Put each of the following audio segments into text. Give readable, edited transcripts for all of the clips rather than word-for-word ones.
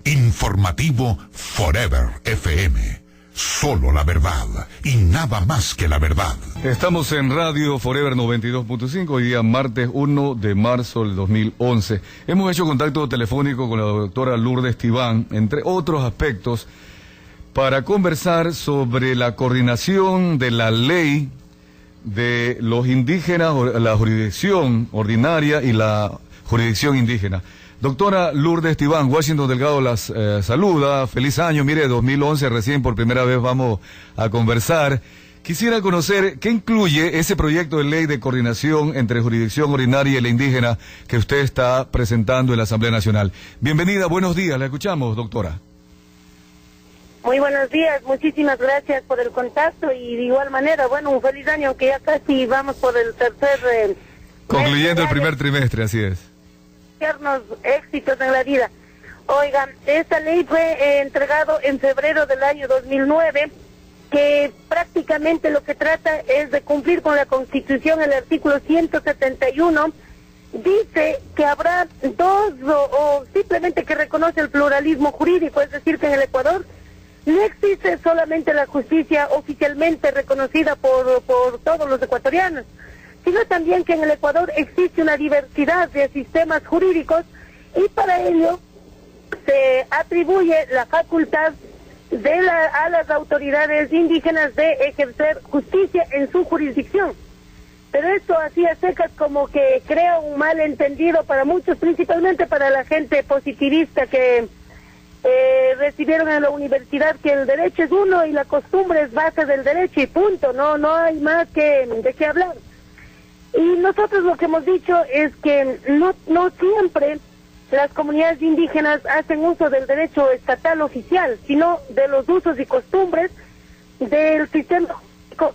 Informativo Forever FM. Solo la verdad y nada más que la verdad. Estamos en Radio Forever 92.5, hoy día martes 1 de marzo del 2011. Hemos hecho contacto telefónico con la doctora Lourdes Tibán, entre otros aspectos, para conversar sobre la coordinación de la ley de los indígenas, la jurisdicción ordinaria y la jurisdicción indígena. Doctora Lourdes Tibán, Washington Delgado las saluda. Feliz año. Mire, 2011 recién por primera vez vamos a conversar. Quisiera conocer qué incluye ese proyecto de ley de coordinación entre jurisdicción ordinaria y la indígena que usted está presentando en la Asamblea Nacional. Bienvenida, buenos días, la escuchamos, doctora. Muy buenos días, muchísimas gracias por el contacto y de igual manera, bueno, un feliz año, aunque ya casi vamos por el tercer... Concluyendo el primer trimestre, así es. Éxitos en la vida. Oigan, esta ley fue entregado en febrero del año 2009, que prácticamente lo que trata es de cumplir con la Constitución. El artículo 171 dice que habrá dos o simplemente que reconoce el pluralismo jurídico, es decir, que en el Ecuador no existe solamente la justicia oficialmente reconocida por todos los ecuatorianos, sino también que en el Ecuador existe una diversidad de sistemas jurídicos y para ello se atribuye la facultad a las autoridades indígenas de ejercer justicia en su jurisdicción. Pero esto así a secas como que crea un malentendido para muchos, principalmente para la gente positivista que recibieron en la universidad que el derecho es uno y la costumbre es base del derecho y punto, no hay más de qué hablar. Y nosotros lo que hemos dicho es que no siempre las comunidades indígenas hacen uso del derecho estatal oficial, sino de los usos y costumbres del sistema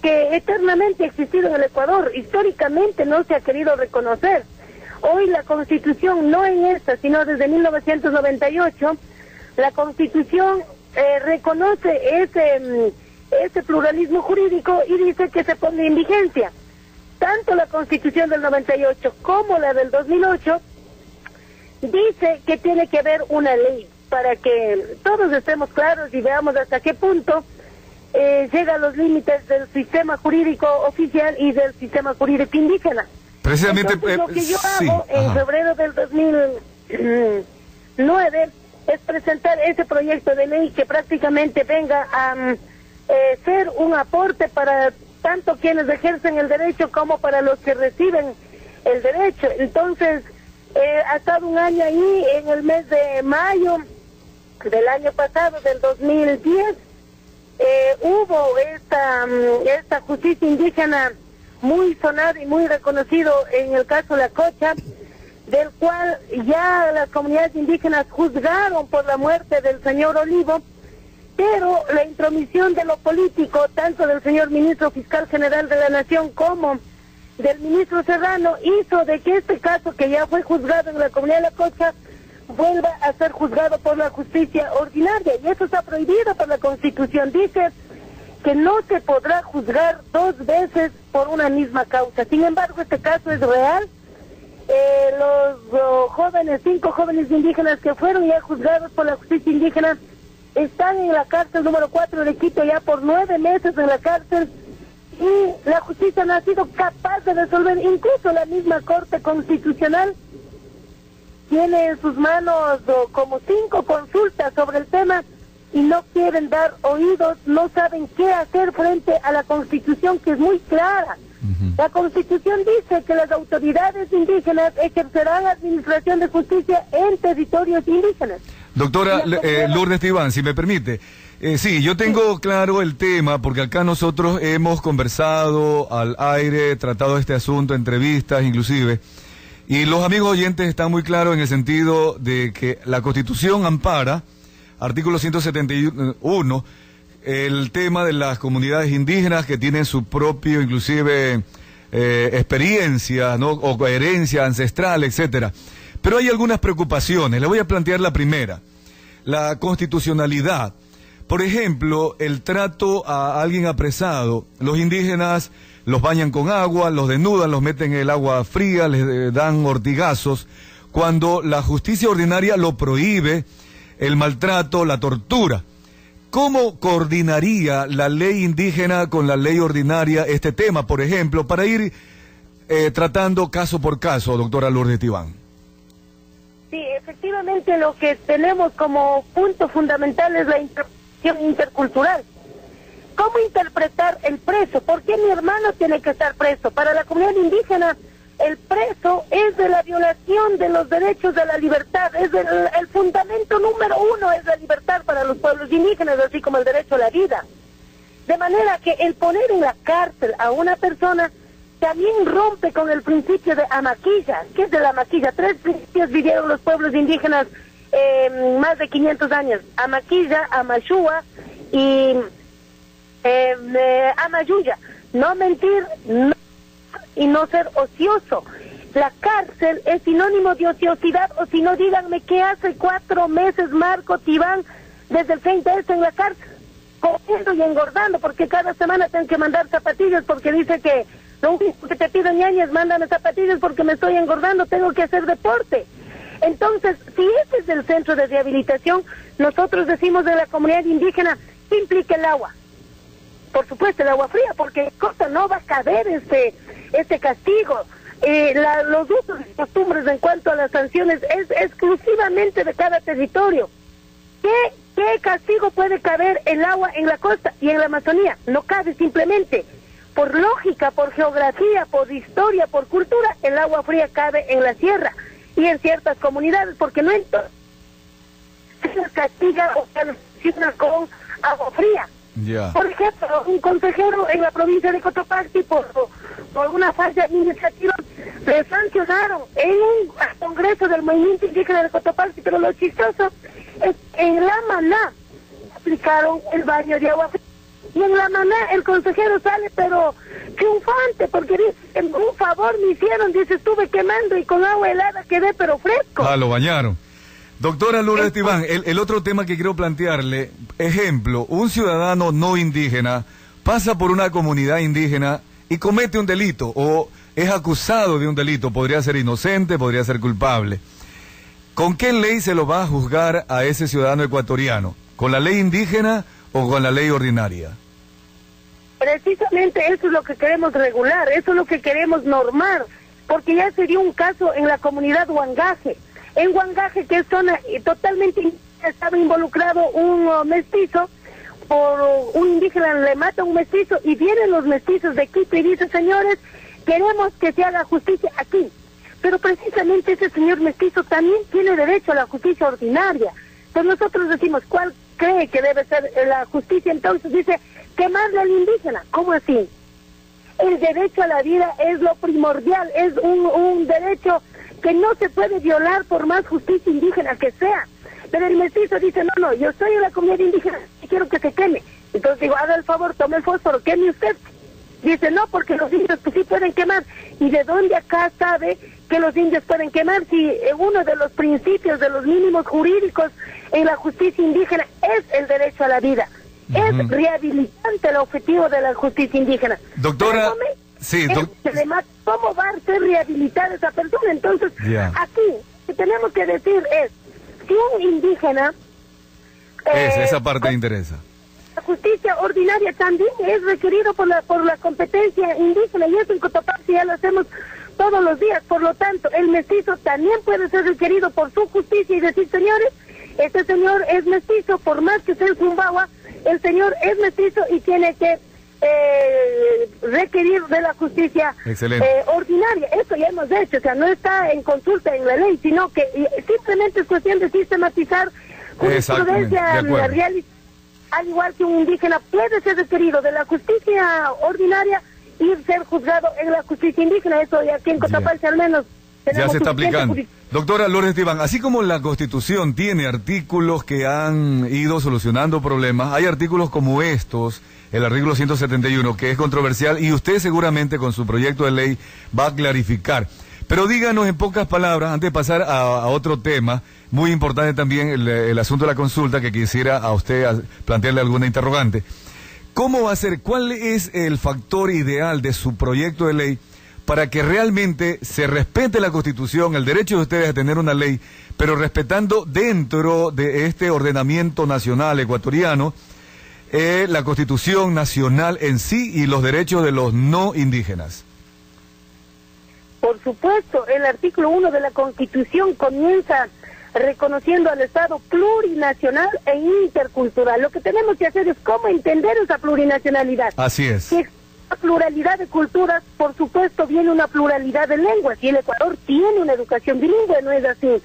que eternamente ha existido en el Ecuador. Históricamente no se ha querido reconocer. Hoy la Constitución, no en esta, sino desde 1998, la Constitución reconoce ese pluralismo jurídico y dice que se pone en vigencia. Tanto la Constitución del 98 como la del 2008 dice que tiene que haber una ley para que todos estemos claros y veamos hasta qué punto llegan los límites del sistema jurídico oficial y del sistema jurídico indígena. Precisamente. Entonces, lo que yo hago en febrero del 2009 es presentar ese proyecto de ley que prácticamente venga a ser un aporte para tanto quienes ejercen el derecho como para los que reciben el derecho. Entonces, ha estado un año ahí, en el mes de mayo del año pasado, del 2010, hubo esta justicia indígena muy sonada y muy reconocido en el caso La Cocha, del cual ya las comunidades indígenas juzgaron por la muerte del señor Olivo, pero la intromisión de lo político, tanto del señor ministro fiscal general de la Nación como del ministro Serrano, hizo de que este caso, que ya fue juzgado en la comunidad de La Cocha, vuelva a ser juzgado por la justicia ordinaria. Y eso está prohibido por la Constitución. Dice que no se podrá juzgar dos veces por una misma causa. Sin embargo, este caso es real. Los jóvenes, 5 jóvenes indígenas que fueron ya juzgados por la justicia indígena, están en la cárcel número 4 de Quito ya por 9 meses en la cárcel, y la justicia no ha sido capaz de resolver. Incluso la misma Corte Constitucional tiene en sus manos como 5 consultas sobre el tema y no quieren dar oídos, no saben qué hacer frente a la Constitución, que es muy clara. La Constitución dice que las autoridades indígenas ejercerán administración de justicia en territorios indígenas. Doctora Lourdes Tibán, si me permite. Sí, yo tengo claro el tema, porque acá nosotros hemos conversado al aire, tratado este asunto, entrevistas inclusive, y los amigos oyentes están muy claros en el sentido de que la Constitución ampara, artículo 171, el tema de las comunidades indígenas que tienen su propio, inclusive, experiencia, ¿no?, o herencia ancestral, etcétera. Pero hay algunas preocupaciones. Le voy a plantear la primera. La constitucionalidad. Por ejemplo, el trato a alguien apresado. Los indígenas los bañan con agua, los desnudan, los meten en el agua fría, les dan ortigazos. Cuando la justicia ordinaria lo prohíbe, el maltrato, la tortura. ¿Cómo coordinaría la ley indígena con la ley ordinaria este tema, por ejemplo, para ir tratando caso por caso, doctora Lourdes Tibán? Sí, efectivamente lo que tenemos como punto fundamental es la interpretación intercultural. ¿Cómo interpretar el preso? ¿Por qué mi hermano tiene que estar preso? Para la comunidad indígena, el preso es de la violación de los derechos de la libertad, es el fundamento número uno es la libertad para los pueblos indígenas, así como el derecho a la vida. De manera que el poner en la cárcel a una persona también rompe con el principio de Amaquilla. ¿Qué es de la Amaquilla? 3 principios vivieron los pueblos indígenas más de 500 años. Amaquilla, Amashua y Amayuya. No mentir, no y no ser ocioso. La cárcel es sinónimo de ociosidad, o si no, díganme qué hace 4 meses Marco Tibán desde el 30 en la cárcel, comiendo y engordando, porque cada semana tengo que mandar zapatillas, porque dice que lo único que te pido, ñaña, es mándame zapatillas porque me estoy engordando, tengo que hacer deporte. Entonces, si ese es el centro de rehabilitación, nosotros decimos de la comunidad indígena, ¿qué implica el agua? Por supuesto, el agua fría, porque cosa no va a caber este castigo. Los usos y costumbres en cuanto a las sanciones es exclusivamente de cada territorio. ¿Qué castigo puede caber el agua en la costa y en la Amazonía? No cabe simplemente. Por lógica, por geografía, por historia, por cultura, el agua fría cabe en la sierra y en ciertas comunidades, porque no entonces se castiga o se sanciona con agua fría. Yeah. Por ejemplo, un consejero en la provincia de Cotopaxi por una falla iniciativa le sancionaron en un congreso del movimiento indígena de Cotopaxi, pero lo chistoso es que en la Maná aplicaron el baño de agua fría. Y en la Maná el consejero sale pero triunfante, porque dice, un favor me hicieron, dice, estuve quemando y con agua helada quedé pero fresco. Ah, lo bañaron. Doctora Lourdes Tibán, el otro tema que quiero plantearle, ejemplo, un ciudadano no indígena pasa por una comunidad indígena y comete un delito o es acusado de un delito, podría ser inocente, podría ser culpable. ¿Con qué ley se lo va a juzgar a ese ciudadano ecuatoriano? ¿Con la ley indígena o con la ley ordinaria? Precisamente eso es lo que queremos regular, eso es lo que queremos normar, porque ya se dio un caso en la comunidad Huangaje. En Huangaje, que es zona totalmente estaba involucrado un mestizo, por un indígena le mata a un mestizo y vienen los mestizos de Quito y dicen, señores, queremos que se haga justicia aquí. Pero precisamente ese señor mestizo también tiene derecho a la justicia ordinaria. Entonces nosotros decimos, ¿cuál cree que debe ser la justicia? Entonces dice, quemarle al indígena. ¿Cómo así? El derecho a la vida es lo primordial, es un derecho que no se puede violar por más justicia indígena que sea. Pero el mestizo dice, no, yo soy de la comunidad indígena y quiero que se queme. Entonces digo, haga el favor, tome el fósforo, queme usted. Dice, no, porque los indios pues sí pueden quemar. ¿Y de dónde acá sabe que los indios pueden quemar? Si uno de los principios, de los mínimos jurídicos en la justicia indígena es el derecho a la vida. Es rehabilitante el objetivo de la justicia indígena. Doctora... Sí, ¿cómo va a ser rehabilitada esa persona? Entonces, aquí, lo que tenemos que decir es, si un indígena... esa parte interesa. La justicia ordinaria también es requerido por la competencia indígena, y eso en Cotopaxi ya lo hacemos todos los días. Por lo tanto, el mestizo también puede ser requerido por su justicia y decir, señores, este señor es mestizo, por más que sea en Zumbawa, el señor es mestizo y tiene que requerir de la justicia ordinaria. Eso ya hemos hecho, o sea, no está en consulta en la ley, sino que simplemente es cuestión de sistematizar jurisprudencia real, al igual que un indígena puede ser requerido de la justicia ordinaria y ser juzgado en la justicia indígena. Eso ya aquí en Cotopaxi al menos ya se está aplicando. Doctora Lourdes Tibán, así como la Constitución tiene artículos que han ido solucionando problemas, hay artículos como estos, el artículo 171, que es controversial y usted seguramente con su proyecto de ley va a clarificar. Pero díganos en pocas palabras, antes de pasar a otro tema, muy importante también el asunto de la consulta, que quisiera a usted plantearle alguna interrogante. ¿Cómo va a ser, cuál es el factor ideal de su proyecto de ley para que realmente se respete la Constitución, el derecho de ustedes a tener una ley, pero respetando dentro de este ordenamiento nacional ecuatoriano la Constitución nacional en sí y los derechos de los no indígenas? Por supuesto, el artículo 1 de la Constitución comienza reconociendo al Estado plurinacional e intercultural. Lo que tenemos que hacer es cómo entender esa plurinacionalidad. Así es. Si existe una pluralidad de culturas, por supuesto viene una pluralidad de lenguas, y el Ecuador tiene una educación bilingüe, ¿no es así?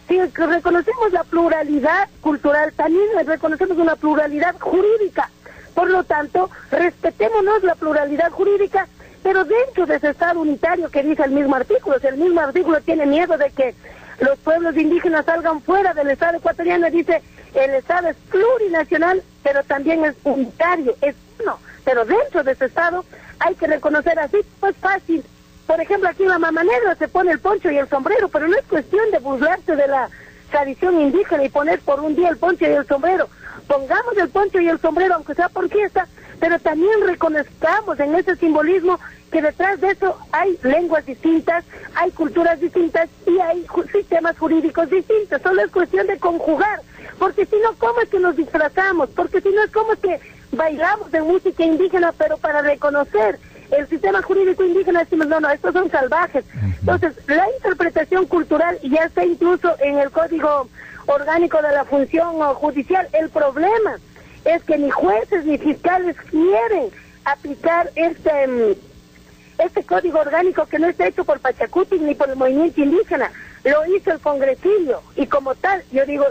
Si reconocemos la pluralidad cultural, también reconocemos una pluralidad jurídica. Por lo tanto, respetémonos la pluralidad jurídica, pero dentro de ese Estado unitario que dice el mismo artículo. Si el mismo artículo tiene miedo de que los pueblos indígenas salgan fuera del Estado ecuatoriano, dice el Estado es plurinacional, pero también es unitario, es uno. Pero dentro de ese Estado hay que reconocer así, pues fácil. Por ejemplo, aquí en la Mama Negra se pone el poncho y el sombrero, pero no es cuestión de burlarse de la tradición indígena y poner por un día el poncho y el sombrero. Pongamos el poncho y el sombrero, aunque sea por fiesta, pero también reconozcamos en ese simbolismo que detrás de eso hay lenguas distintas, hay culturas distintas y hay sistemas jurídicos distintos. Solo es cuestión de conjugar, porque si no, ¿cómo es que nos disfrazamos? Porque si no, ¿cómo es que bailamos de música indígena, pero para reconocer el sistema jurídico indígena decimos, no, estos son salvajes? Entonces, la interpretación cultural ya está incluso en el Código Orgánico de la Función Judicial. El problema es que ni jueces ni fiscales quieren aplicar este código orgánico, que no está hecho por Pachacuti ni por el movimiento indígena, lo hizo el congresillo, y como tal, yo digo,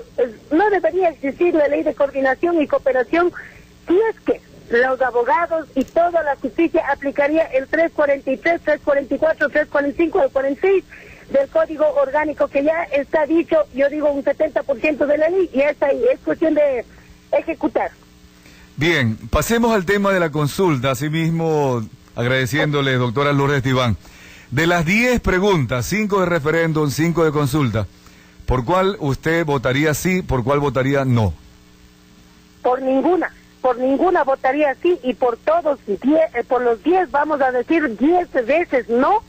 no debería existir la ley de coordinación y cooperación si es que los abogados y toda la justicia aplicaría el 343, 344, 345, el 46 del Código Orgánico, que ya está dicho, yo digo un 70% de la ley, y está ahí, es cuestión de ejecutar. Bien, pasemos al tema de la consulta, asimismo agradeciéndole, doctora Lourdes Esteibán. De las 10 preguntas, 5 de referéndum, 5 de consulta, ¿por cuál usted votaría sí, por cuál votaría no? Por ninguna votaría sí, y por todos, por los 10 vamos a decir 10 veces no,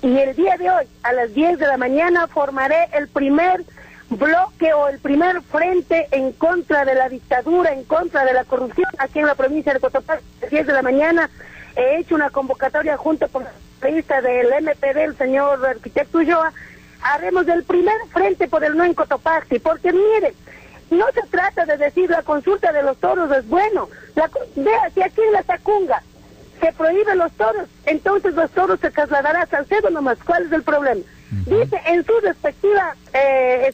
y el día de hoy, a las 10 de la mañana, formaré el primer bloque o el primer frente en contra de la dictadura, en contra de la corrupción aquí en la provincia de Cotopaxi. A las 10 de la mañana he hecho una convocatoria junto con la periodista del MPD, el señor arquitecto Ulloa. Haremos el primer frente por el no en Cotopaxi, porque mire, no se trata de decir la consulta de los toros es bueno. Vea, si aquí en la Tacunga se prohíben los toros, entonces los toros se trasladarán a Salcedo nomás. ¿Cuál es el problema? Dice en su respectiva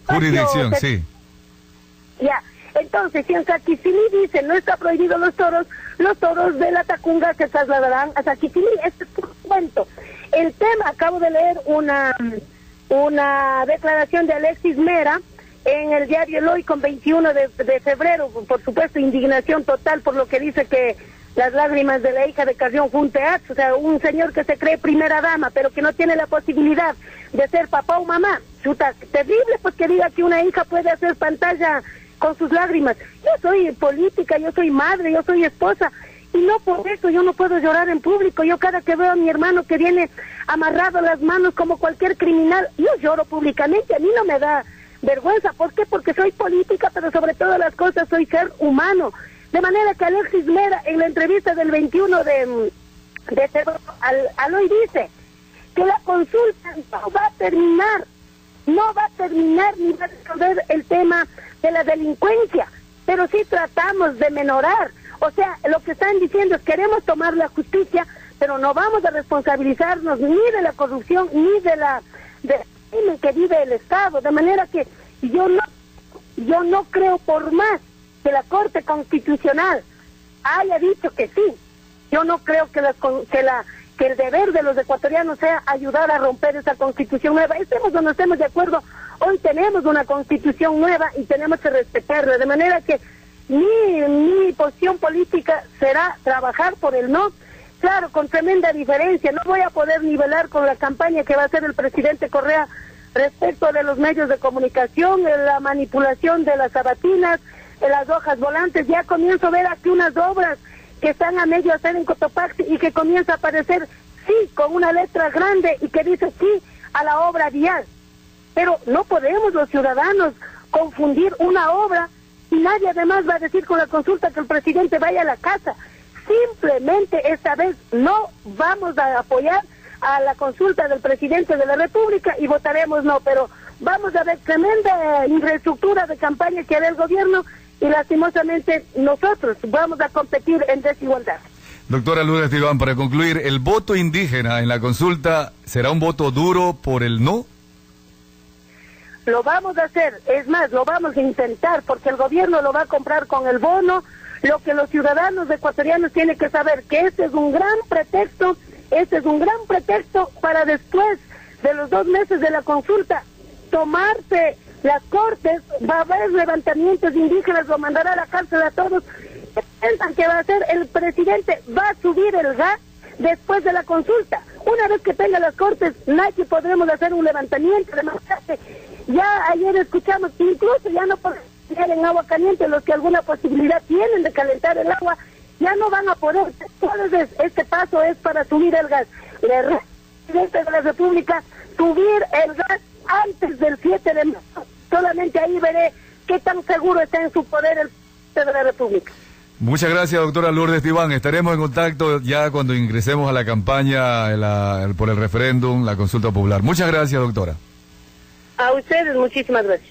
jurisdicción, sí. Ya, entonces si en Saquicilí dice no está prohibido los toros de la Tacunga se trasladarán a Saquicilí. Este es un cuento. El tema, acabo de leer una declaración de Alexis Mera en el diario El Hoy con 21 de febrero, por supuesto indignación total por lo que dice que las lágrimas de la hija de Carrión fue un teatro, o sea, un señor que se cree primera dama, pero que no tiene la posibilidad de ser papá o mamá. Chuta, terrible pues que diga que una hija puede hacer pantalla con sus lágrimas. Yo soy política, yo soy madre, yo soy esposa, y no por eso yo no puedo llorar en público. Yo cada que veo a mi hermano que viene amarrado a las manos como cualquier criminal, yo lloro públicamente, a mí no me da vergüenza. ¿Por qué? Porque soy política, pero sobre todas las cosas soy ser humano. De manera que Alexis Mera, en la entrevista del 21 de febrero, al Hoy dice que la consulta no va a terminar ni va a resolver el tema de la delincuencia, pero sí tratamos de menorar. O sea, lo que están diciendo es queremos tomar la justicia, pero no vamos a responsabilizarnos ni de la corrupción ni del crimen que vive el Estado. De manera que yo no creo, por más que la Corte Constitucional haya dicho que sí, yo no creo que el deber de los ecuatorianos sea ayudar a romper esa Constitución nueva. Estemos o no estemos de acuerdo, hoy tenemos una Constitución nueva y tenemos que respetarla, de manera que mi posición política será trabajar por el no, claro, con tremenda diferencia. No voy a poder nivelar con la campaña que va a hacer el presidente Correa respecto de los medios de comunicación, la manipulación de las sabatinas, de las hojas volantes. Ya comienzo a ver aquí unas obras que están a medio hacer en Cotopaxi y que comienza a aparecer sí con una letra grande y que dice sí a la obra vial. Pero no podemos los ciudadanos confundir una obra y nadie además va a decir con la consulta que el presidente vaya a la casa. Simplemente esta vez no vamos a apoyar a la consulta del presidente de la República y votaremos no, pero vamos a ver tremenda infraestructura de campaña que hará el gobierno y lastimosamente nosotros vamos a competir en desigualdad. Doctora Lourdes Tibán, para concluir, ¿el voto indígena en la consulta será un voto duro por el no? Lo vamos a hacer, es más, lo vamos a intentar porque el gobierno lo va a comprar con el bono. Lo que los ciudadanos ecuatorianos tienen que saber que este es un gran pretexto, para después de los 2 meses de la consulta tomarse las cortes, va a haber levantamientos indígenas, lo mandará a la cárcel a todos. Piensan que va a hacer el presidente, va a subir el gas después de la consulta. Una vez que tenga las cortes, nadie podremos hacer un levantamiento, demostrarse. Ya ayer escuchamos que incluso ya no podemos en agua caliente, los que alguna posibilidad tienen de calentar el agua, ya no van a poder. Entonces, este paso es para subir el gas. Le presidente de la República subir el gas antes del 7 de marzo. Solamente ahí veré qué tan seguro está en su poder el presidente de la República. Muchas gracias, doctora Lourdes Tibán. Estaremos en contacto ya cuando ingresemos a la campaña por el referéndum, la consulta popular. Muchas gracias, doctora. A ustedes, muchísimas gracias.